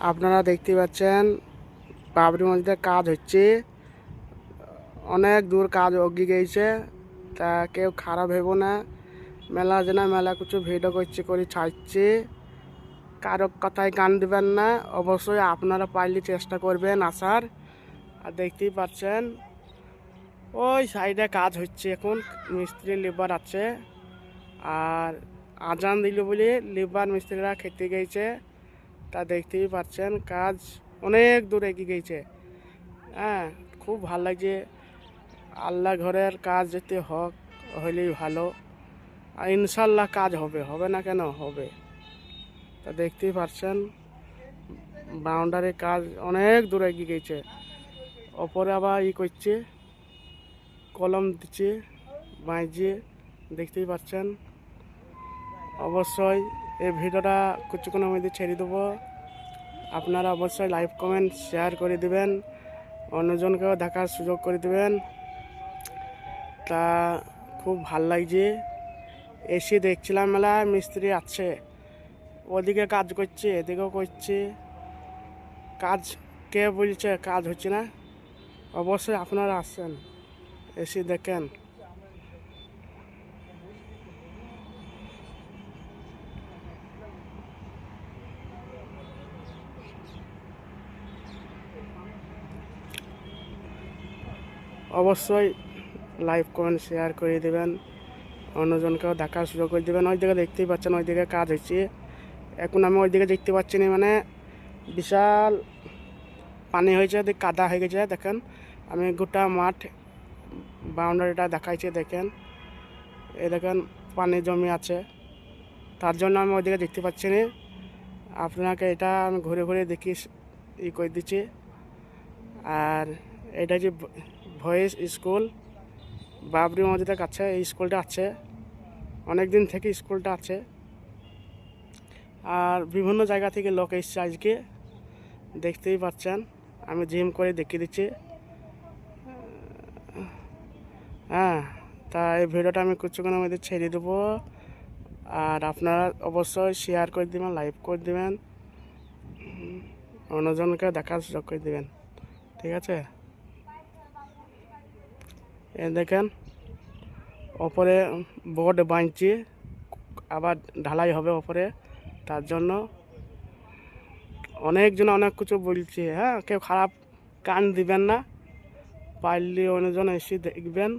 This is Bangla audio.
আপনারা দেখতে পাচ্ছেন বাবরি মসজিদের কাজ হচ্ছে, অনেক দূর কাজ অগি গেছে। তা কেউ খারাপ ভেব না, মেলা যেনা মেলা কিছু ভিডিও করছে করে ছাড়ছে, কারো কথায় কান দিবেন না। অবশ্যই আপনারা পারলে চেষ্টা করবেন আসার। আর দেখতেই পাচ্ছেন ওই সাইডে কাজ হচ্ছে, এখন মিস্ত্রি লেবার আছে। আর আজান দিল বলে লেবার মিস্ত্রিরা খেতে গেছে। তা দেখতেই পাচ্ছেন কাজ অনেক দূর এগিয়ে গেছে। হ্যাঁ, খুব ভালো লাগছে। আল্লাহ ঘরের কাজ যেতে হলেই ভালো। আর ইনশাল্লাহ কাজ হবে, হবে না কেন, হবে। তা দেখতেই পাচ্ছেন বাউন্ডারির কাজ অনেক দূর এগিয়ে গেছে। ওপরে আবার করছে, কলম দিচ্ছে, বাঁধছে, দেখতেই পাচ্ছেন। অবশ্যই এই ভিডিওটা কিছুক্ষণের মধ্যে ছেড়ে দেবো। আপনারা অবশ্যই লাইক কমেন্ট শেয়ার করে দেবেন, অন্যজনকেও দেখার সুযোগ করে দেবেন। তা খুব ভাল লাগছে। এসে দেখছিলাম মেলা মিস্ত্রি আছে, ওদিকে কাজ করছে, এদিকেও করছে কাজ। কে বলছে কাজ হচ্ছে না? অবশ্যই আপনারা আসছেন, এসে দেখেন। অবশ্যই লাইক কমেন্ট শেয়ার করে দেবেন, অন্যজনকেও দেখার সুযোগ করে দেবেন। ওই দিকে দেখতেই পাচ্ছেন, ওই দিকে কাজ হচ্ছে। এখন আমি ওই দিকে দেখতে পাচ্ছি না, মানে বিশাল পানি হয়েছে, কাদা হয়ে গেছে। দেখেন আমি গোটা মাঠ বাউন্ডারিটা দেখাইছি, দেখেন এই দেখেন পানি জমি আছে, তার জন্য আমি ওইদিকে দেখতে পাচ্ছি না। আপনাকে এটা আমি ঘুরে ঘুরে দেখি করে দিচ্ছি। আর এটা যে ভয়েস স্কুল, বাবরি মসজিদের কাছে এই স্কুলটা আছে, অনেক দিন থেকে স্কুলটা আছে। আর বিভিন্ন জায়গা থেকে লোক এসছে আজকে, দেখতেই পাচ্ছেন। আমি জিম করে দেখিয়ে দিচ্ছি। হ্যাঁ, তা এই ভিডিওটা আমি কিছুক্ষণের মধ্যে ছেড়ে দেবো। আর আপনারা অবশ্যই শেয়ার করে দেবেন, লাইক করে দেবেন, অন্যজনকে দেখার সুযোগ করে দেবেন, ঠিক আছে? এ দেখেন ওপরে বোর্ড বাঁধছি, আবার ঢালাই হবে ওপরে, তার জন্য অনেকজন অনেক কিছু বলছে। হ্যাঁ, কেউ খারাপ কান দিবেন না, পারলে অন্যজন এসে দেখবেন।